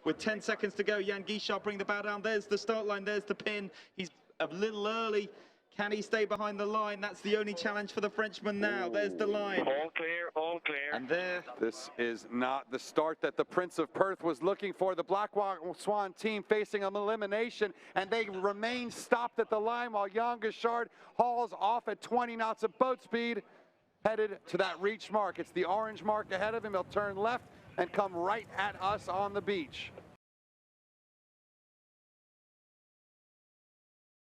With 10 seconds to go, Jan Guichard bring the bow down. There's the start line, there's the pin. He's a little early. Can he stay behind the line? That's the only challenge for the Frenchman now. There's the line. All clear, all clear. And there. This is not the start that the Prince of Perth was looking for. The Black Swan team facing an elimination, and they remain stopped at the line while Jan Guichard hauls off at 20 knots of boat speed, headed to that reach mark. It's the orange mark ahead of him. He'll turn left and come right at us on the beach.